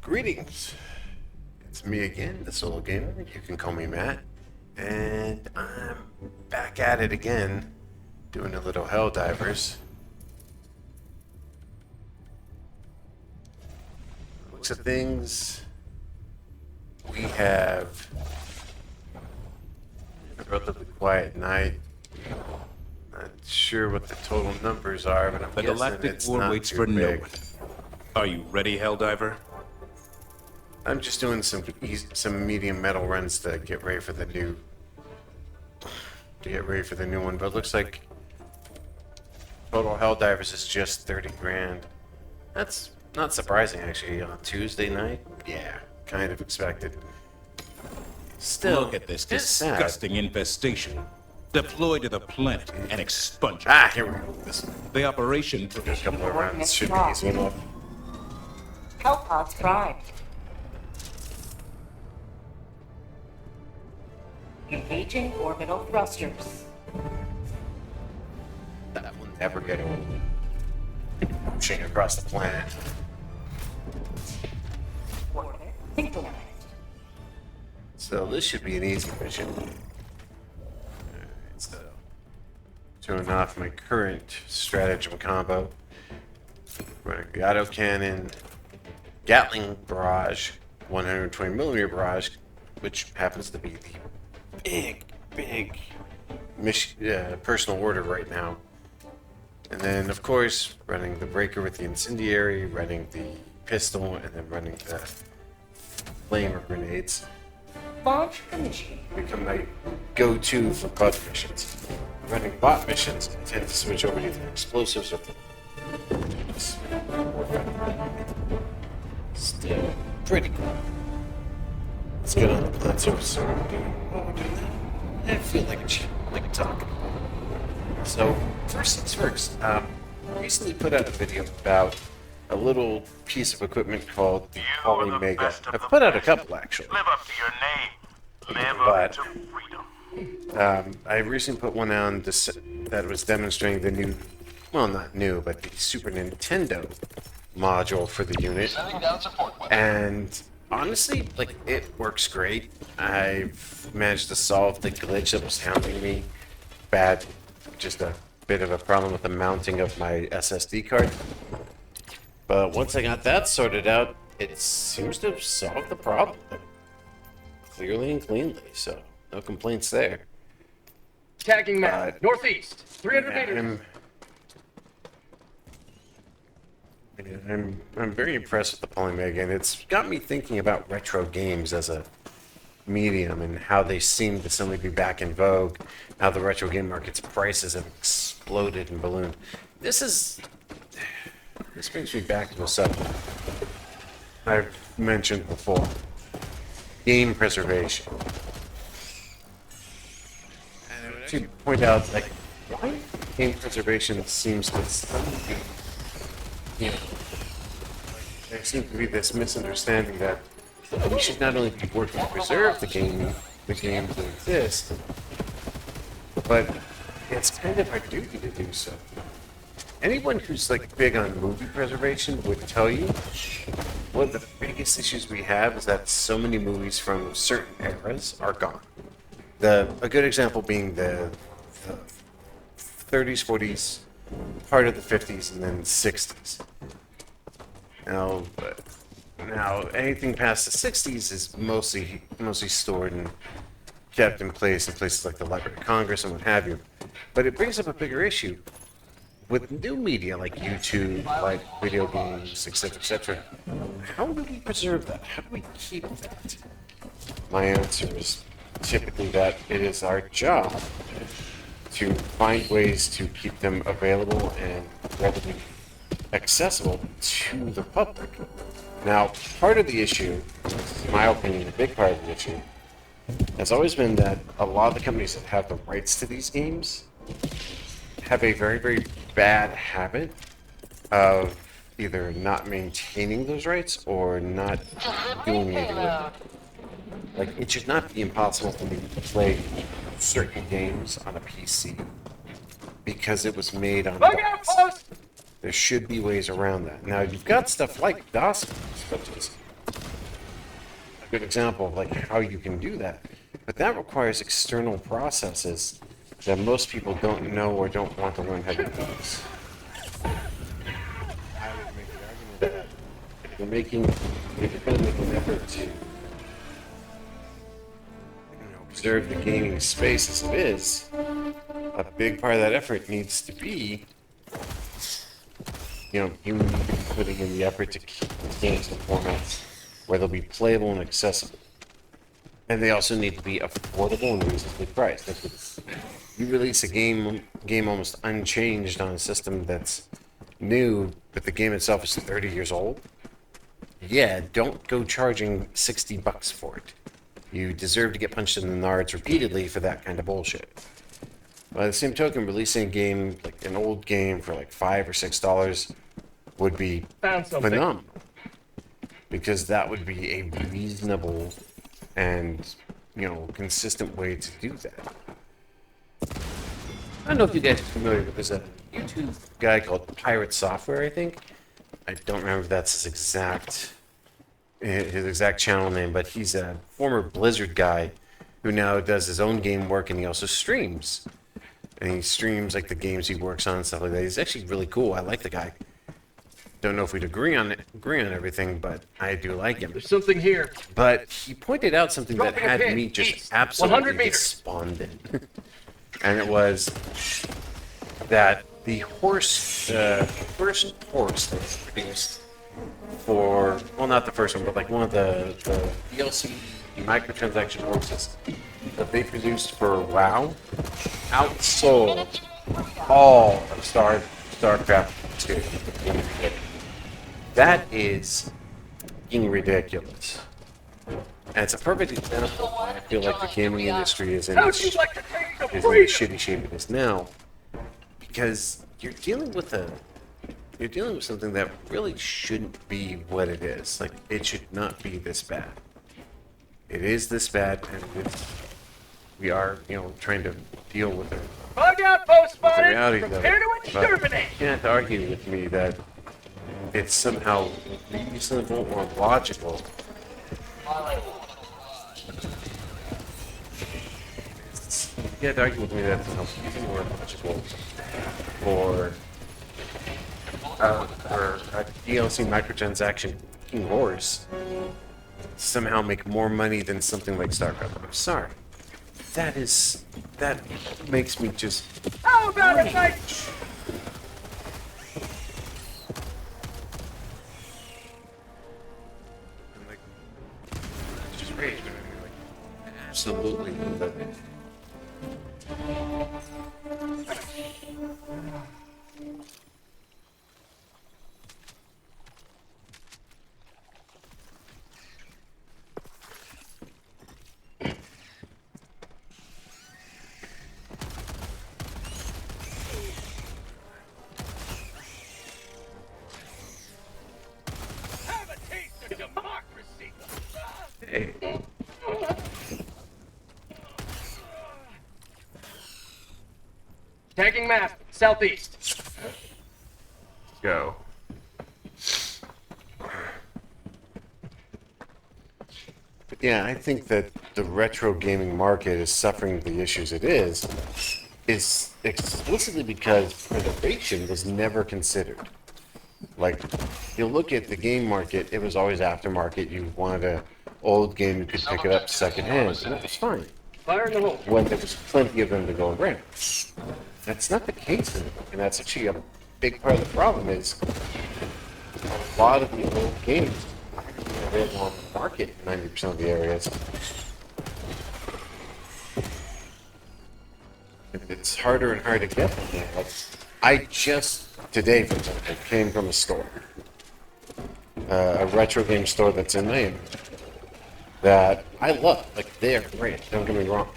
Greetings. It's me again, the solo gamer. You can call me Matt. And I'm back at it again, doing a little Helldivers. Looks of things, we have a relatively quiet night. Not sure what the total numbers are, but I'm The guessing galactic it's war not waits too for no big. one. Are you ready, Helldiver? I'm just doing some medium metal runs to get ready for the new one. But it looks like total Helldivers is just 30 grand. That's not surprising actually. On Tuesday night, yeah, kind of expected. Still, Look at this it's sad. disgusting infestation. Deploy to the planet and expunge it. Ah, here we go. This The operation a couple of rounds should be easy enough. Hellpods primed. Engaging orbital thrusters. That will never get old. Pushing across the planet. Orbit synchronized. So this should be an easy mission. Alright, so turning off my current stratagem combo. Running the autocannon, Gatling barrage, 120mm barrage, which happens to be the big mission, personal order right now. And then, of course, running the breaker with the incendiary, running the pistol, and then running the flamer grenades. Launch initiated. Become my go-to for bot missions. Running bot missions, I tend to switch over to the explosives or still pretty cool. Let's get on the planet surface. So while we're doing that, I feel like a talk. So first things first. Recently put out a video about a little piece of equipment called the Polymega. I've put out a couple actually. Live up to your name. Live But- up to freedom. I recently put one on that was demonstrating the new, well, not new, but the Super Nintendo module for the unit. Sending down support weapon. And honestly, like, it works great. I've managed to solve the glitch that was hounding me. Just a bit of a problem with the mounting of my SSD card. But once I got that sorted out, it seems to have solved the problem clearly and cleanly, so no complaints there. Tagging map, northeast, 300 meters. I'm very impressed with the Polymega, and it's got me thinking about retro games as a medium and how they seem to suddenly be back in vogue, how the retro game market's prices have exploded and ballooned. This brings me back to a subject I've mentioned before. Game preservation. And I would actually point out, like, why game preservation seems to suddenly be, there seems to be this misunderstanding that we should not only be working to preserve the games that exist, but it's kind of our duty to do so. Anyone who's like big on movie preservation would tell you one of the biggest issues we have is that so many movies from certain eras are gone. A good example being the 30s, 40s, part of the 50s, and then 60s. Now, anything past the 60s is mostly stored and kept in places like the Library of Congress and what have you. But it brings up a bigger issue. With new media like YouTube, like video games, etc., how do we preserve that? How do we keep that? My answer is typically that it is our job to find ways to keep them available and readily accessible to the public. Now, part of the issue, in my opinion, a big part of the issue, has always been that a lot of the companies that have the rights to these games have a very, very bad habit of either not maintaining those rights or not doing anything with them. Like, it should not be impossible for me to play certain games on a PC because it was made on DOS. There should be ways around that. Now, you've got stuff like DOS, such as good example of like how you can do that. But that requires external processes that most people don't know or don't want to learn how to use. I would make the argument that if you're going to make an effort to preserve the gaming space as it is, a big part of that effort needs to be, you need to be putting in the effort to keep the games in formats where they'll be playable and accessible. And they also need to be affordable and reasonably priced. If you release a game almost unchanged on a system that's new, but the game itself is 30 years old, yeah, don't go charging $60 for it. You deserve to get punched in the nards repeatedly for that kind of bullshit. By the same token, releasing a game, like an old game, for like $5 or $6 would be phenomenal. Because that would be a reasonable and, consistent way to do that. I don't know if you guys are familiar with this. There's a YouTube guy called Pirate Software, I think. I don't remember if that's his exact channel name, but he's a former Blizzard guy who now does his own game work, and he also streams. And he streams like the games he works on and stuff like that. He's actually really cool. I like the guy. Don't know if we'd agree on everything, but I do like him. There's something here. But he pointed out something that Dropping a had pin. me just East. absolutely 100 meters. despondent. And it was that the first horse that was produced for, well, not the first one, but like one of the DLC microtransaction horses that they produced for WoW outsold all of StarCraft 2. That is fucking ridiculous. And it's a perfect example of why I feel like the gaming industry is in the shitty shape it is now. Because you're dealing with something that really shouldn't be what it is. Like, it should not be this bad. It is this bad, and we are, trying to deal with it. Bug outpost The spotted. reality of Prepare it. to But exterminate. you can't argue with me that it's somehow reasonable or logical. You can't argue with me that it's somehow reasonable or logical for a DLC microtransaction horse to somehow make more money than something like StarCraft. I'm sorry. That makes me just How about a night? I'm like, just rage, but I'm like, absolutely livid. Have a taste of democracy. Hey, Tagging map, southeast. go. But yeah, I think that the retro gaming market is suffering the issues it is explicitly because preservation was never considered. Like, you look at the game market, it was always aftermarket. You wanted an old game, you could pick it up secondhand, and that was fine. Fire in the hole. When there was plenty of them to go around. That's not the case anymore, and that's actually a big part of the problem is a lot of the old games are available on the market in 90% of the areas. And it's harder and harder to get them now. Like, I just today, for example, came from a store, a retro game store that's in Miami, that I love. Like, they are great, don't get me wrong.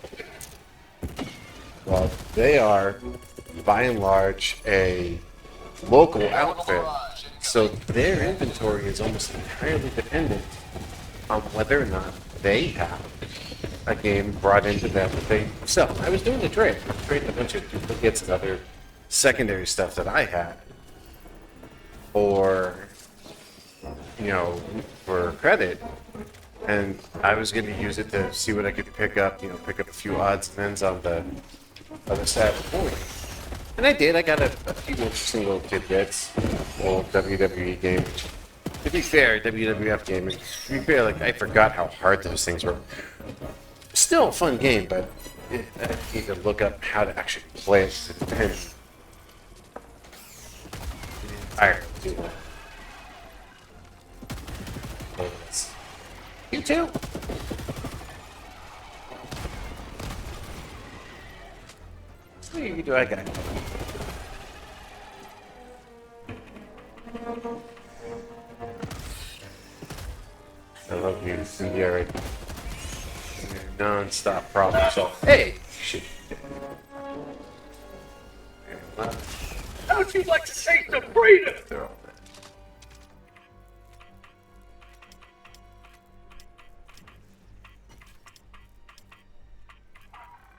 But they are, by and large, a local outfit, so their inventory is almost entirely dependent on whether or not they have a game brought into them that they sell. I was doing a trade. I was trading a bunch of duplicates and other secondary stuff that I had, or, for credit, and I was going to use it to see what I could pick up, pick up a few odds and ends on the other side of the board. And I did. I got a few interesting little tidbits. Old WWE game. To be fair, WWF game. To be fair, like I forgot how hard those things were. Still a fun game, but I need to look up how to actually play it to defend the entire team. You too. What do I got? I love you, Sierra. Non-stop problem solving. Hey, shit. How'd you like to taste of freedom? They're all dead.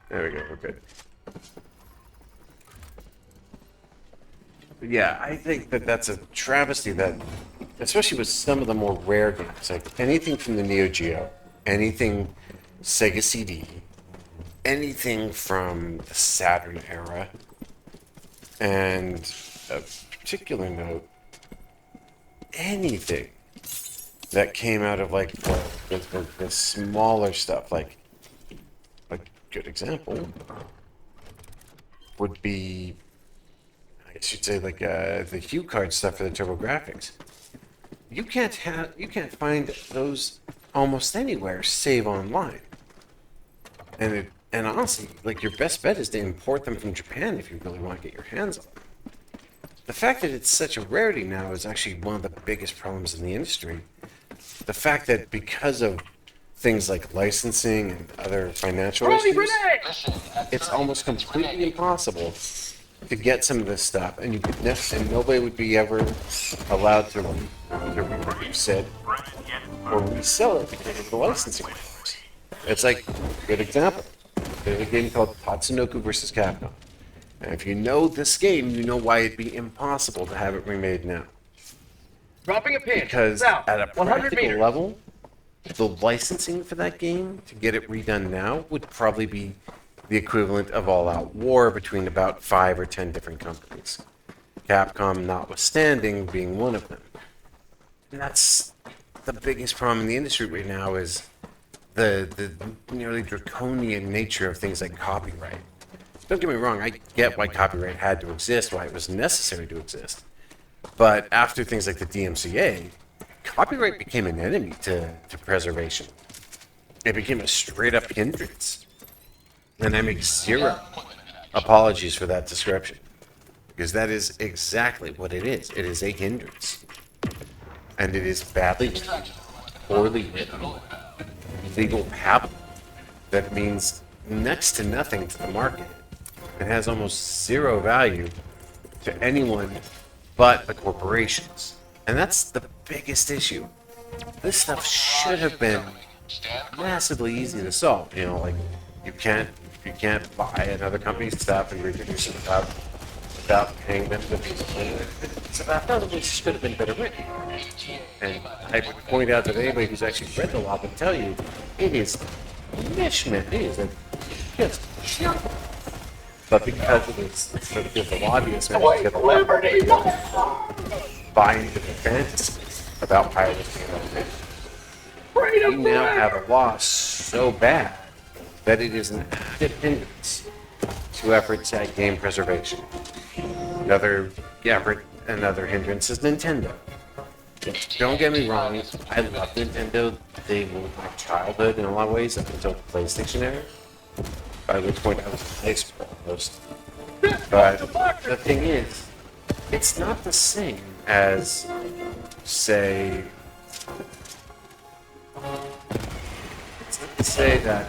There we go. We're good. But yeah, I think that that's a travesty that, especially with some of the more rare games, like anything from the Neo Geo, anything Sega CD, anything from the Saturn era, and a particular note, anything that came out of like the smaller stuff, like a good example would be, I guess you'd say, like the Hue card stuff for the TurboGrafx. You can't find those almost anywhere save online. And honestly, like your best bet is to import them from Japan if you really want to get your hands on them. The fact that it's such a rarity now is actually one of the biggest problems in the industry. The fact that because of things like licensing and other financial issues, it's almost completely impossible to get some of this stuff, and nobody would be ever allowed to reproduce it or resell it because of the licensing rules. It's like a good example. There's a game called Tatsunoko vs. Capcom. And if you know this game, you know why it'd be impossible to have it remade now. Dropping a pin. Because South, at a 100 practical meters. level, the licensing for that game to get it redone now would probably be the equivalent of all-out war between about 5 or 10 different companies. Capcom notwithstanding being one of them. And that's the biggest problem in the industry right now is the nearly draconian nature of things like copyright. Don't get me wrong, I get why copyright had to exist, why it was necessary to exist. But after things like the DMCA, copyright became an enemy to preservation. It became a straight-up hindrance. And I make zero apologies for that description. Because that is exactly what it is. It is a hindrance. And it is badly written, poorly written, legal pabble that means next to nothing to the market. It has almost zero value to anyone but the corporations. And that's the biggest issue. This stuff should have been massively easy to solve. Like you can't buy another company's stuff and reproduce it without paying them the piece of money. It's about how this should have been better written. And I would point out that anybody who's actually read the law would tell you it is mishmash. It is just junk. But because it is the lobbyists managed to get the liberty buy into the fantasy about piracy and everything, we now have a law so bad that it is an active hindrance to efforts at game preservation. Another hindrance is Nintendo. Don't get me wrong, I love Nintendo. They were my childhood in a lot of ways up until the PlayStation era. By which point I was in high school almost. But the thing is, it's not the same as, say, it's not to say that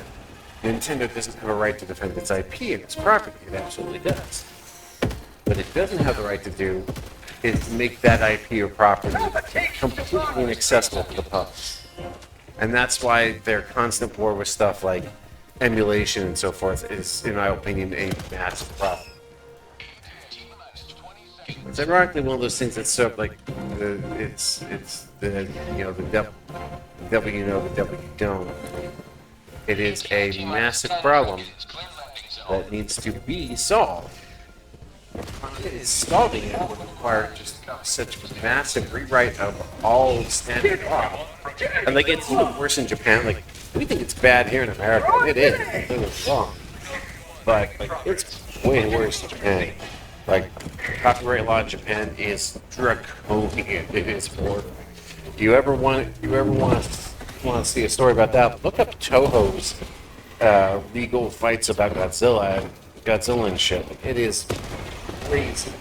Nintendo doesn't have a right to defend its IP and its property. It absolutely does. What it doesn't have the right to do is make that IP or property completely inaccessible to the public. And that's why their constant war with stuff like emulation and so forth is, in my opinion, a massive problem. It's ironically one of those things that's sort of like the devil. the devil you know, the devil you don't. It is a massive problem that needs to be solved. Solving it would require just such a massive rewrite of all standard law. And like, it's even worse in Japan. Like, we think it's bad here in America. It is. It's wrong. But like, it's way worse in Japan. Like, copyright law in Japan is draconian. It is horrible. You ever want to see a story about that? Look up Toho's legal fights about Godzilla and shit. Like, it is crazy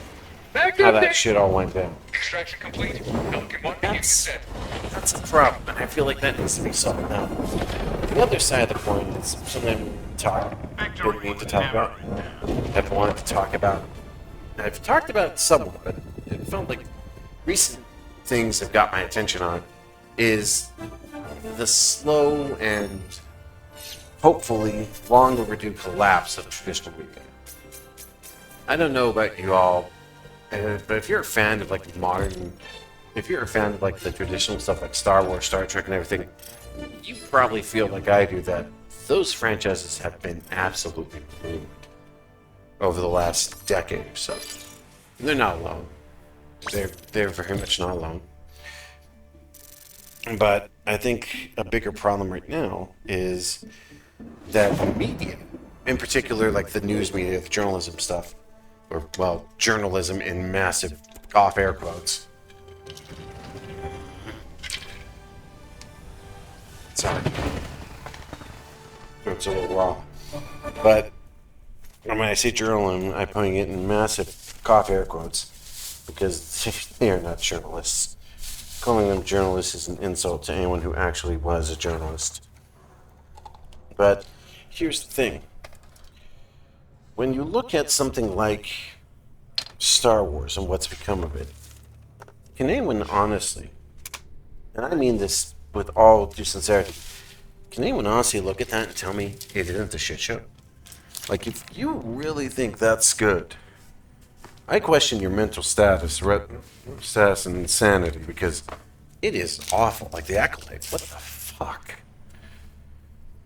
how that shit all went down. Extraction complete. Pelican 1 beginning descent. That's a problem, and I feel like that needs to be solved now. The other side of the coin is something we need to talk about. I've wanted to talk about. I've talked about it somewhat, but it felt like recent things have got my attention on is the slow and hopefully long overdue collapse of traditional media. I don't know about you all, but if you're a fan of like if you're a fan of like the traditional stuff like Star Wars, Star Trek, and everything, you probably feel like I do that those franchises have been absolutely ruined over the last decade or so. They're not alone. They're very much not alone. But I think a bigger problem right now is that the media, in particular like the news media, the journalism stuff, or well, journalism in massive off air quotes. Sorry. It's a little raw. But when I say journalism, I'm putting it in massive cough air quotes because they are not journalists. Calling them journalists is an insult to anyone who actually was a journalist. But here's the thing. When you look at something like Star Wars and what's become of it, can anyone honestly, and I mean this with all due sincerity, can anyone honestly look at that and tell me it isn't a shit show? Like, if you really think that's good, I question your mental status and insanity, because it is awful. Like, the Acolyte, what the fuck?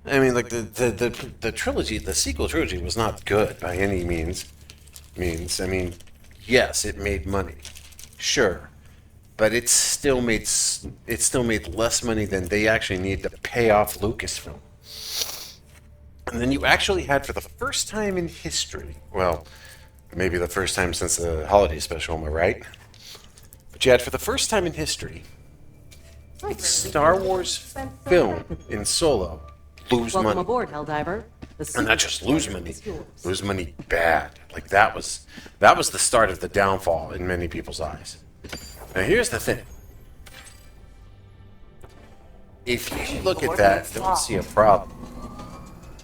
I mean, like, the trilogy, the sequel trilogy was not good by any means. I mean, yes, it made money. Sure. But it still made less money than they actually needed to pay off Lucasfilm. And then you actually had, for the first time in history, well, maybe the first time since the holiday special, am I right? But you had, for the first time in history, a Star Wars film in Solo lose Welcome money. aboard, Helldiver. And not just lose money bad. Like, that was the start of the downfall in many people's eyes. Now here's the thing. If you look at that and don't see a problem,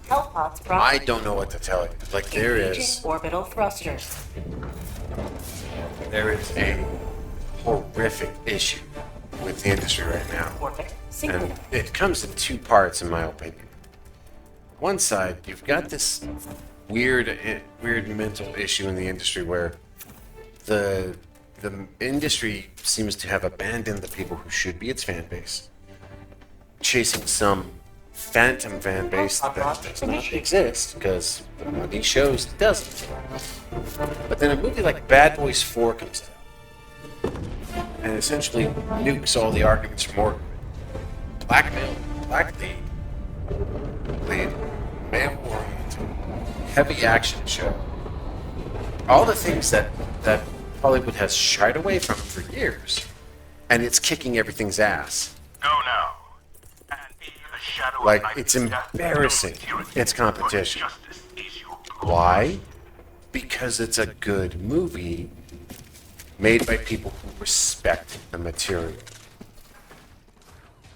Hellpod's I prime. don't know what to tell you. Like, there is Orbital thrusters. a horrific issue with the industry right now. Orbit And synchronized. it comes in two parts, in my opinion. One side, you've got this weird mental issue in the industry where the industry seems to have abandoned the people who should be its fan base, chasing some phantom fan base that does not exist because the money shows it doesn't. But then a movie like Bad Boys 4 comes out and essentially nukes all the arguments from Morgan. Black lead, male-oriented, heavy action show. All the things that Hollywood has shied away from for years, and it's kicking everything's ass. Go now. And in the shadow of Like, night, it's death, embarrassing, no security, its competition. but justice is your goal. Why? Because it's a good movie made by people who respect the material.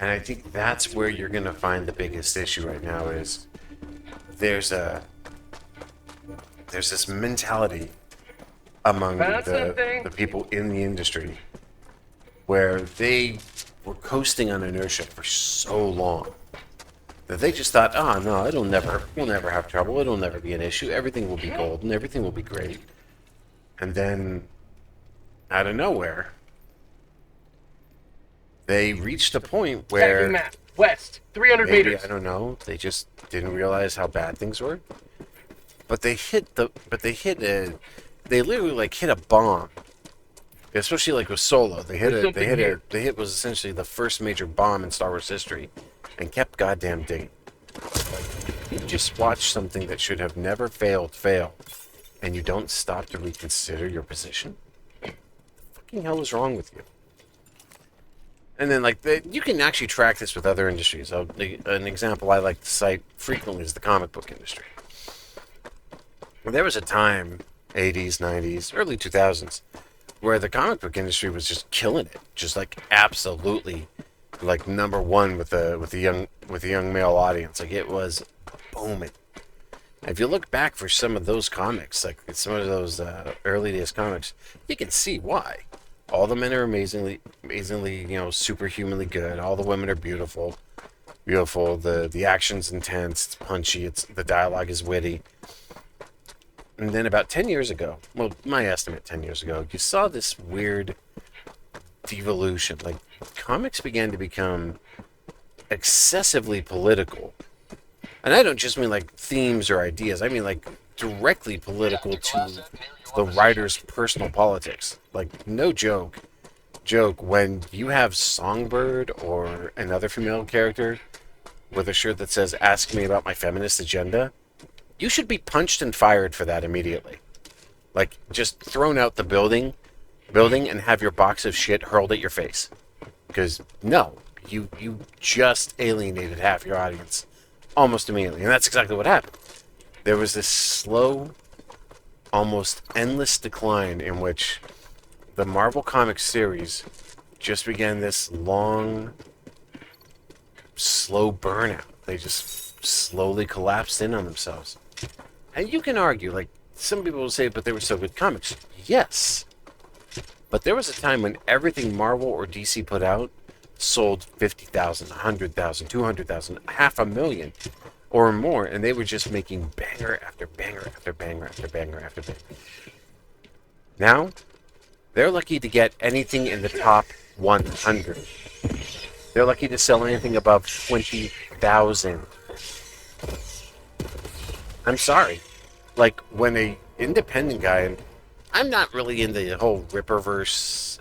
And I think that's where you're going to find the biggest issue right now is there's this mentality among the people in the industry where they were coasting on inertia for so long that they just thought, oh no, we'll never have trouble, it'll never be an issue, everything will be golden, everything will be great. And then out of nowhere, they reached a point where West, 300 Maybe, meters. I don't know. They just didn't realize how bad things were. But they literally like hit a bomb. Especially like with Solo. They hit was essentially the first major bomb in Star Wars history and kept goddamn digging. You just watch something that should have never fail, and you don't stop to reconsider your position? What the fucking hell is wrong with you? And then, like, you can actually track this with other industries. An example I like to cite frequently is the comic book industry. There was a time, 80s, 90s, early 2000s, where the comic book industry was just killing it, just like absolutely, like number one with the young male audience. Like it was booming. If you look back for some of those comics, like some of those early days comics, you can see why. All the men are amazingly, superhumanly good. All the women are beautiful. The action's intense. It's punchy. The dialogue is witty. And then about 10 years ago, well, my estimate 10 years ago, you saw this weird devolution. Like, comics began to become excessively political. And I don't just mean like themes or ideas. I mean like directly political to the writer's personal politics. Like, no joke, when you have Songbird or another female character with a shirt that says, "Ask me about my feminist agenda," you should be punched and fired for that immediately. Like, just thrown out the building and have your box of shit hurled at your face. Because, no, you just alienated half your audience almost immediately. And that's exactly what happened. There was this slow, almost endless decline in which the Marvel Comics series just began this long, slow burnout. They just slowly collapsed in on themselves. And you can argue, like, some people will say, but they were so good comics. Yes. But there was a time when everything Marvel or DC put out sold 50,000, 100,000, 200,000, 500,000 or more, and they were just making banger after banger after banger after banger after banger. Now, they're lucky to get anything in the top 100. They're lucky to sell anything above 20,000. I'm sorry. Like, when a independent guy, and I'm not really into the whole Ripperverse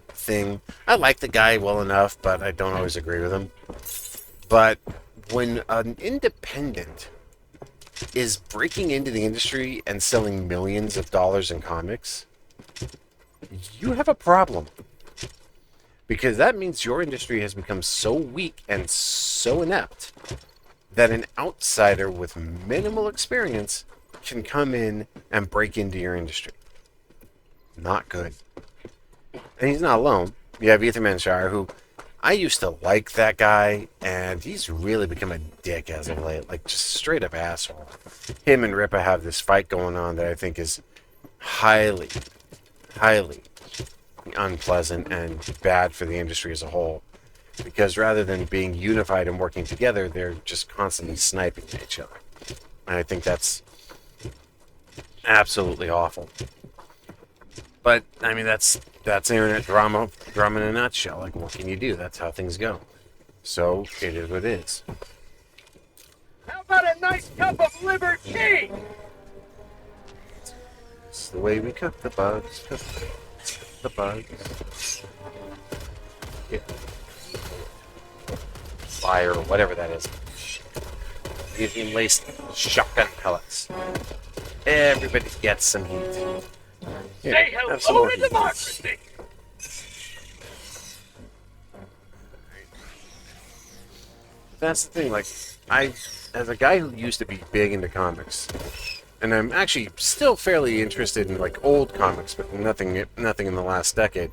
thing. I like the guy well enough, but I don't always agree with him. But when an independent is breaking into the industry and selling millions of dollars in comics, you have a problem. Because that means your industry has become so weak and so inept that an outsider with minimal experience can come in and break into your industry. Not good. And he's not alone. You have Ethan Manshire, who I used to like that guy, and he's really become a dick as of late. Like, just straight up asshole. Him and Rippa have this fight going on that I think is highly, highly unpleasant and bad for the industry as a whole. Because rather than being unified and working together, they're just constantly sniping at each other. And I think that's absolutely awful. But, I mean, that's internet drama in a nutshell. Like, what can you do? That's how things go. So, it is what it is. How about a nice cup of liver tea? It's the way we cook the bugs. Cook the bugs. Yeah. Fire, or whatever that is. Medium laced shotgun pellets. Everybody gets some heat. Here, Say have some hello more to heat. democracy! That's the thing, like, as a guy who used to be big into comics, and I'm actually still fairly interested in, like, old comics, but nothing in the last decade,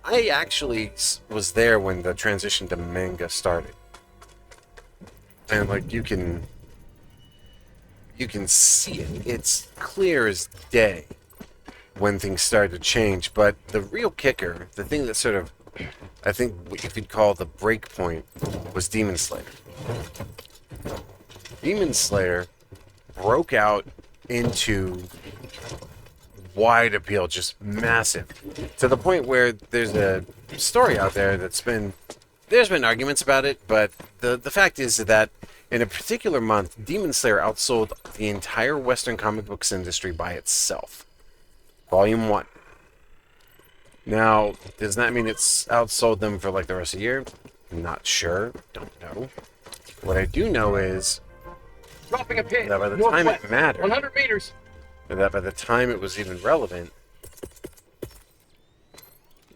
I actually was there when the transition to manga started. And, like, you can see it. It's clear as day when things started to change, but the real kicker, the thing that sort of, I think what you could call the break point, was Demon Slayer. Demon Slayer broke out into wide appeal, just massive, to the point where there's a story out there that's been there's been arguments about it, but the fact is that in a particular month, Demon Slayer outsold the entire Western comic books industry by itself. Volume 1. Now, does that mean it's outsold them for like the rest of the year? Not sure. Don't know. What I do know is Dropping a pin. that by the time Northwest, it mattered, 100 meters. and that by the time it was even relevant,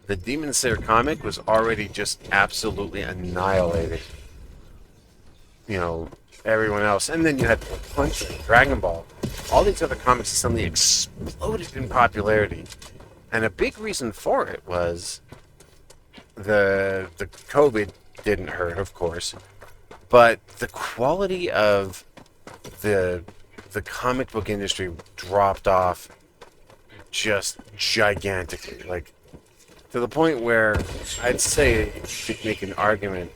the Demon Slayer comic was already just absolutely annihilated. You know, everyone else. And then you had Punch and Dragon Ball. All these other comics suddenly exploded in popularity. And a big reason for it was the COVID didn't hurt, of course, but the quality of the comic book industry dropped off just gigantically. Like, to the point where I'd say you could make an argument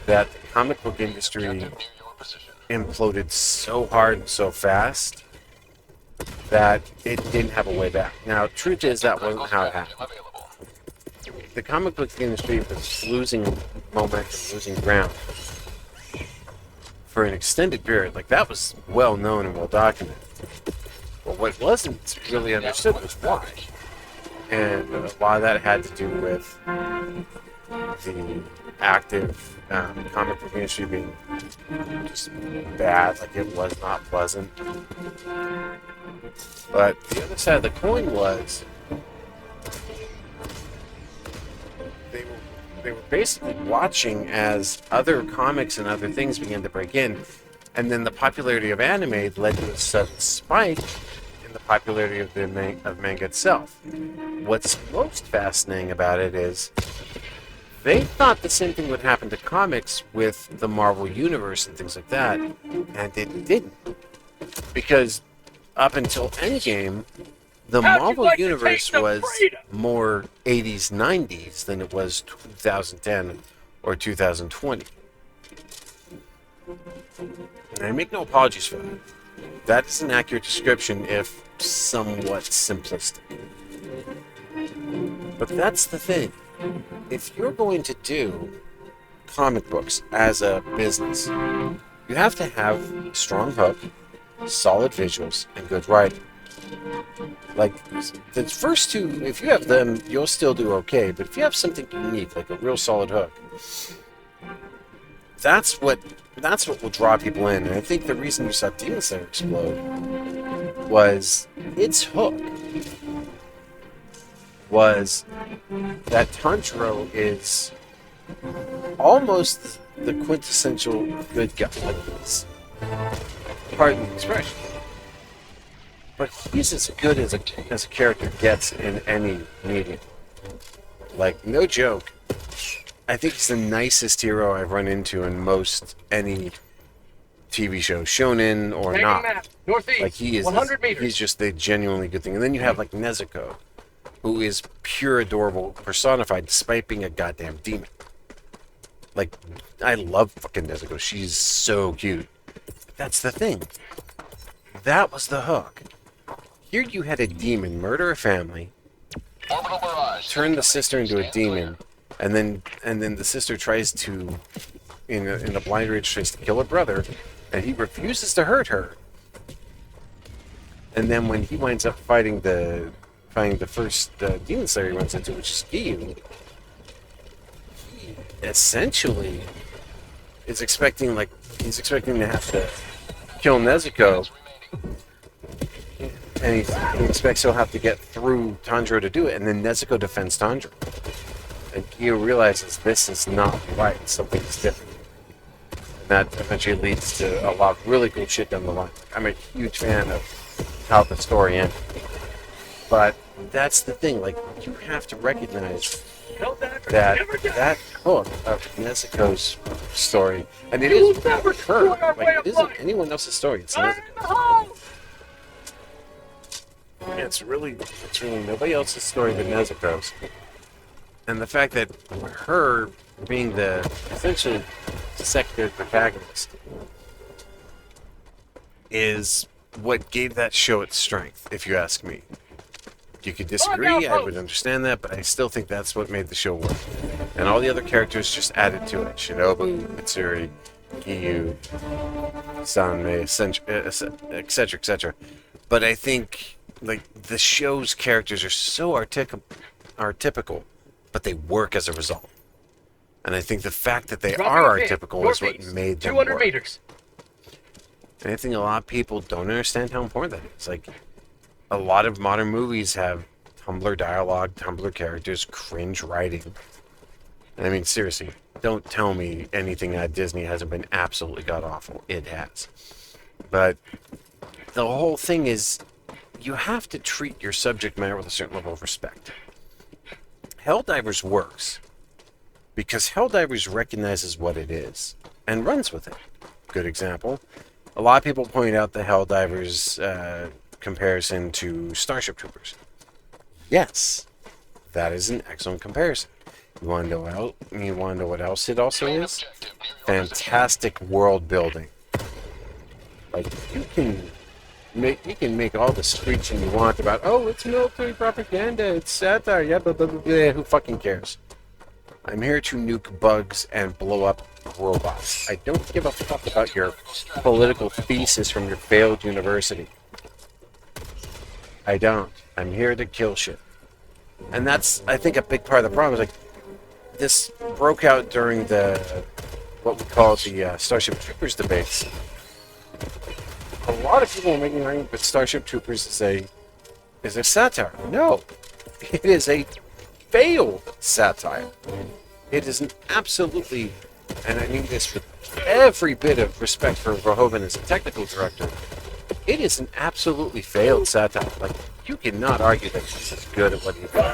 that the comic book industry imploded so hard and so fast that it didn't have a way back. Now, truth is that wasn't how it happened. The comic book industry was losing momentum, losing ground for an extended period. Like, that was well known and well documented. But what wasn't really understood was why. And a lot of that had to do with the active comic book industry being just bad. Like, it was not pleasant. But the other side of the coin was they were basically watching as other comics and other things began to break in, and then the popularity of anime led to a sudden spike in the popularity of of manga itself. What's most fascinating about it is they thought the same thing would happen to comics with the Marvel Universe and things like that, and it didn't. Because up until Endgame, the Marvel Universe was more 80s, 90s than it was 2010 or 2020. And I make no apologies for that. That is an accurate description, if somewhat simplistic. But that's the thing. If you're going to do comic books as a business, you have to have a strong hook, solid visuals, and good writing. Like, the first two, if you have them, you'll still do okay. But if you have something unique, like a real solid hook, that's what will draw people in. And I think the reason you saw Demon Slayer explode was its hook was that Tanjiro is almost the quintessential good guy. Like, pardon the expression. But he's as good as a character gets in any medium. Like, no joke. I think he's the nicest hero I've run into in most any TV show, shonen or Taking not. map, northeast, Like, he is, 100 meters. he's just the genuinely good thing. And then you have like Nezuko, who is pure adorable personified despite being a goddamn demon. Like, I love fucking Nezuko. She's so cute. That's the thing. That was the hook. Here you had a demon murder a family, turn the sister into a demon, and then the sister tries to, in a blind rage, tries to kill her brother, and he refuses to hurt her. And then when he winds up fighting the first Demon Slayer he runs into, which is Giyu, he essentially is expecting to have to kill Nezuko. And he expects he'll have to get through Tanjiro to do it, and then Nezuko defends Tanjiro. And Giyu realizes this is not right, something's different. And that eventually leads to a lot of really cool shit down the line. I'm a huge fan of how the story ended. But that's the thing, like, you have to recognize that hook of Nezuko's story, and it is her, like, it isn't anyone else's story, it's Nezuko. It's really nobody else's story but Nezuko's. And the fact that her being the essentially secondary protagonist is what gave that show its strength, if you ask me. You could disagree, I would understand that, but I still think that's what made the show work. And all the other characters just added to it. Shinobu, Mitsuri, Giyu, Sanmei, etc., etc. But I think, like, the show's characters are so archetypical, but they work as a result. And I think the fact that they Dropping are a pin. archetypical is what Northeast, made them 200 work. meters. And I think a lot of people don't understand how important that is. Like, a lot of modern movies have Tumblr dialogue, Tumblr characters, cringe writing. And I mean, seriously, don't tell me anything at Disney hasn't been absolutely god-awful. It has. But the whole thing is, you have to treat your subject matter with a certain level of respect. Helldivers works because Helldivers recognizes what it is and runs with it. Good example. A lot of people point out the Helldivers comparison to Starship Troopers. Yes, that is an excellent comparison. You want to know what else it also is? Fantastic world building. Like, you can make all the screeching you want about, oh, it's military propaganda, it's satire, yeah, blah, blah, blah, blah. Who fucking cares? I'm here to nuke bugs and blow up robots. I don't give a fuck about your political thesis from your failed university. I don't. I'm here to kill shit. And that's, I think, a big part of the problem. Is like, this broke out during what we call the Starship Troopers debates. A lot of people are making an argument that Starship Troopers is a satire. No, it is a failed satire. It is an absolutely, and I mean this with every bit of respect for Verhoeven as a technical director, it is an absolutely failed satire. Like, you cannot argue that he's as good at what he did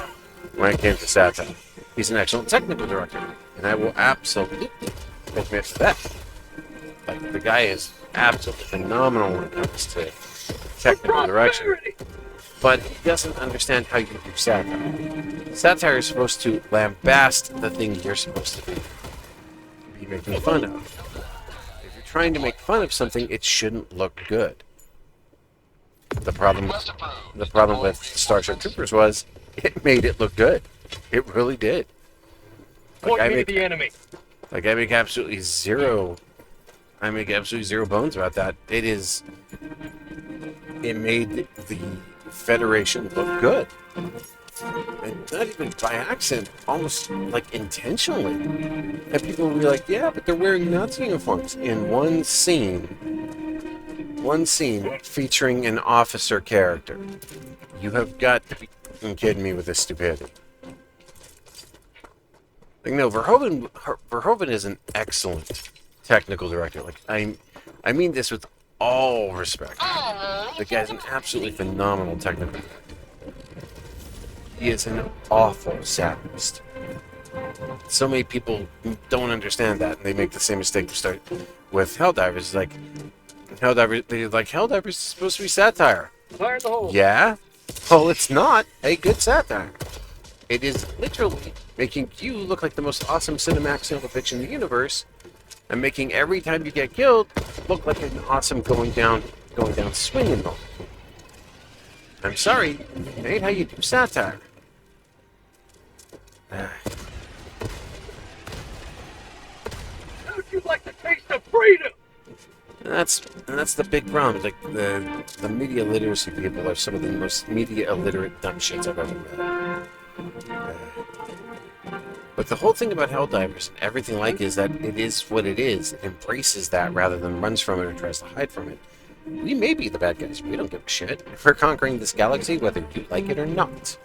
when it came to satire. He's an excellent technical director, and I will absolutely admit to that. Like, the guy is absolutely phenomenal when it comes to technical direction. But he doesn't understand how you do satire. Satire is supposed to lambast the thing you're supposed to be making fun of. If you're trying to make fun of something, it shouldn't look good. The problem with Starship Troopers was it made it look good. It really did. Point me to the enemy. Like, I make absolutely zero bones about that. It made the Federation look good. And not even by accident, almost like intentionally. And people will be like, yeah, but they're wearing Nazi uniforms. In one scene featuring an officer character. You have got to be kidding me with this stupidity. Like, no, Verhoeven is an excellent technical director. Like, I mean this with all respect. The guy's an absolutely phenomenal technical director. He is an awful satirist. So many people don't understand that, and they make the same mistake to start with Helldivers. Helldivers is supposed to be satire. Fire in the hole. Yeah? Well, it's not a good satire. It is literally making you look like the most awesome cinematic single bitch in the universe, and making every time you get killed look like an awesome going down swinging moment. I'm sorry, it ain't how you do satire. How'd you like the taste of freedom? And that's the big problem. Like, the media literacy people are some of the most media illiterate dumb shits I've ever met. But the whole thing about Helldivers and everything like is that it is what it is. It embraces that rather than runs from it or tries to hide from it. We may be the bad guys. We don't give a shit. We're conquering this galaxy whether you like it or not.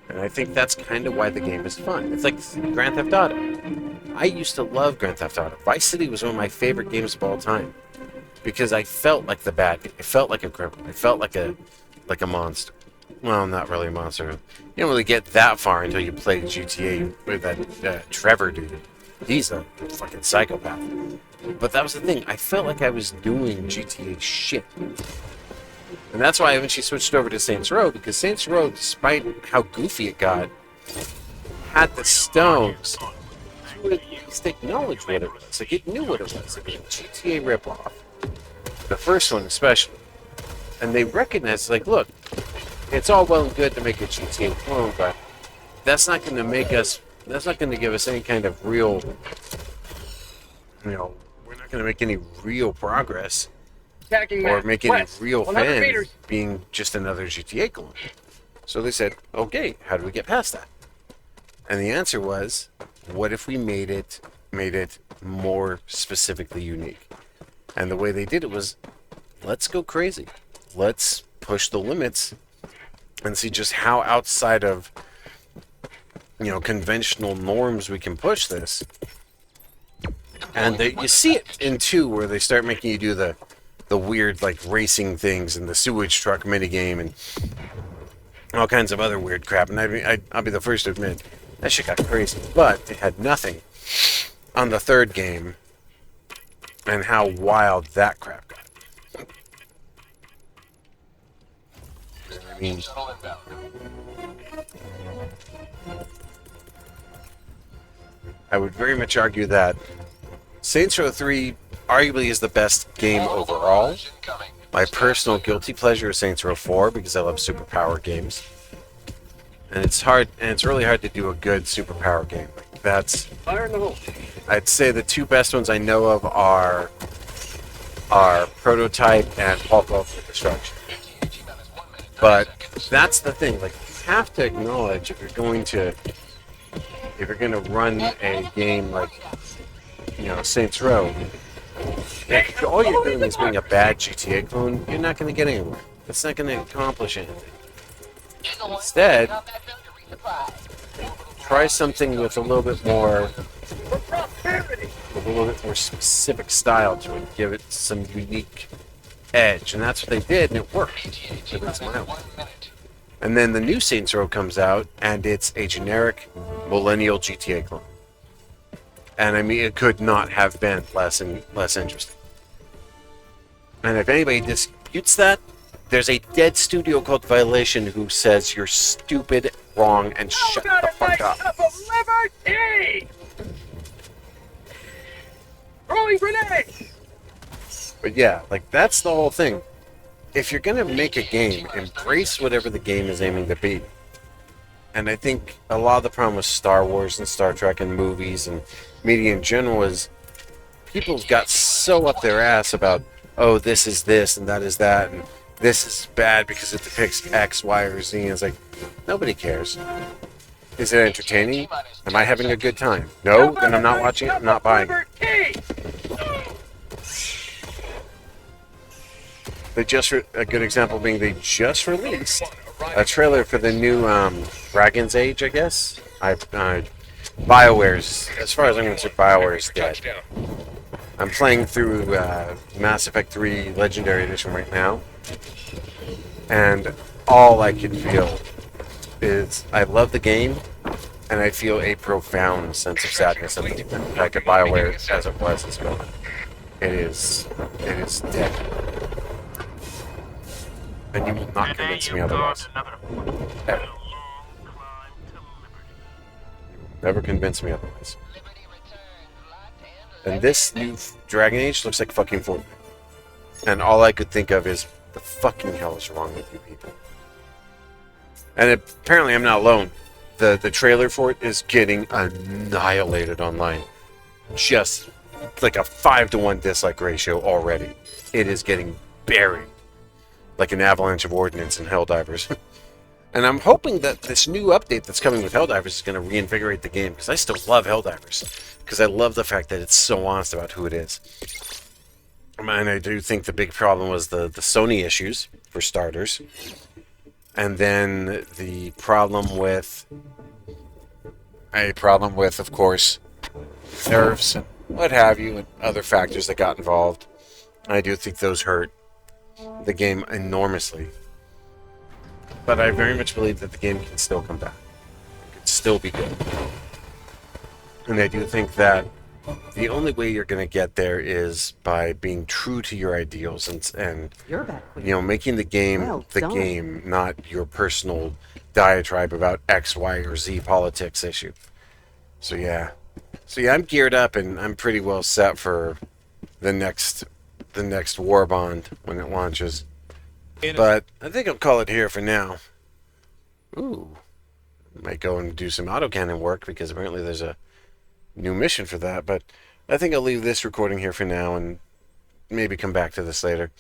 And I think that's kind of why the game is fun. It's like Grand Theft Auto. I used to love Grand Theft Auto. Vice City was one of my favorite games of all time. Because I felt like the bad guy. I felt like a criminal. I felt like a monster. Well, not really a monster. You don't really get that far until you play GTA with that Trevor dude. He's a fucking psychopath. But that was the thing. I felt like I was doing GTA shit. And that's why I eventually switched over to Saints Row, because Saints Row, despite how goofy it got, had the stones to at least acknowledge what it was. Like, it knew what it was. It was a GTA ripoff. The first one especially. And they recognized, like, look, it's all well and good to make a GTA clone, but that's not going to make us That's not going to give us any kind of real, we're not going to make any real progress Attacking or map. make any West. real 100 fans meters. being just another GTA clone. So they said, okay, how do we get past that? And the answer was, what if we made it more specifically unique? And the way they did it was, let's go crazy. Let's push the limits and see just how outside of conventional norms we can push this. And you see it in 2 where they start making you do the weird like racing things and the sewage truck minigame and all kinds of other weird crap. And I'll be the first to admit, that shit got crazy. But it had nothing on the 3rd game and how wild that crap got. I mean, I would very much argue that Saints Row 3 arguably is the best game overall. My personal guilty pleasure is Saints Row 4 because I love superpower games. And it's really hard to do a good superpower game. Fire in the hole. I'd say the 2 best ones I know of are Prototype and Pulp for Destruction. But that's the thing, like, you have to acknowledge if you're going to run a game like, Saints Row, if all you're doing is being a bad GTA clone, you're not going to get anywhere. It's not going to accomplish anything. Instead, try something with a little bit more specific style to it. Give it some unique edge, and that's what they did, and it worked. So that's my own. And then the new Saints Row comes out, and it's a generic millennial GTA clone. And I mean, it could not have been less interesting. And if anybody disputes that, there's a dead studio called Violation who says you're stupid, wrong, and shut the fuck up. Cup of liberty! Throwing grenades! But yeah, like, that's the whole thing. If you're gonna make a game, embrace whatever the game is aiming to be. And I think a lot of the problem with Star Wars and Star Trek and movies and media in general is people got so up their ass about, oh, this is this and that is that, and this is bad because it depicts X, Y, or Z. And it's like, nobody cares. Is it entertaining? Am I having a good time? No? Then I'm not watching it, I'm not buying it. A good example being they just released a trailer for the new Dragon's Age, I guess. BioWare's, as far as I'm concerned, BioWare's dead. I'm playing through Mass Effect 3 Legendary Edition right now, and all I can feel is I love the game, and I feel a profound sense of sadness at the fact that BioWare, as it was, is gone. It is dead. And you will not convince me otherwise. Ever. Never convince me otherwise. And this new Dragon Age looks like fucking Fortnite. And all I could think of is, the fucking hell is wrong with you people? And apparently I'm not alone. The trailer for it is getting annihilated online. Just like a 5-to-1 dislike ratio already. It is getting buried like an avalanche of ordnance in Helldivers. And I'm hoping that this new update that's coming with Helldivers is going to reinvigorate the game, because I still love Helldivers. Because I love the fact that it's so honest about who it is. And I do think the big problem was the Sony issues, for starters. And then the problem with, of course, nerfs and what have you, and other factors that got involved. I do think those hurt the game enormously. But I very much believe that the game can still come back. It could still be good. And I do think that the only way you're going to get there is by being true to your ideals and making the game game, not your personal diatribe about X, Y, or Z politics issue. So yeah, I'm geared up and I'm pretty well set for the next War Bond when it launches. But I think I'll call it here for now. Ooh, Might go and do some autocannon work because apparently there's a new mission for that. But I think I'll leave this recording here for now and maybe come back to this later.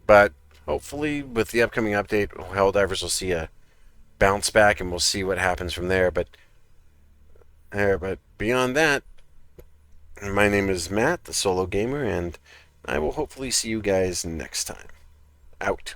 But hopefully with the upcoming update, Helldivers will see a bounce back and we'll see what happens from there. But beyond that, my name is Matt, the Solo Gamer, and I will hopefully see you guys next time. Out.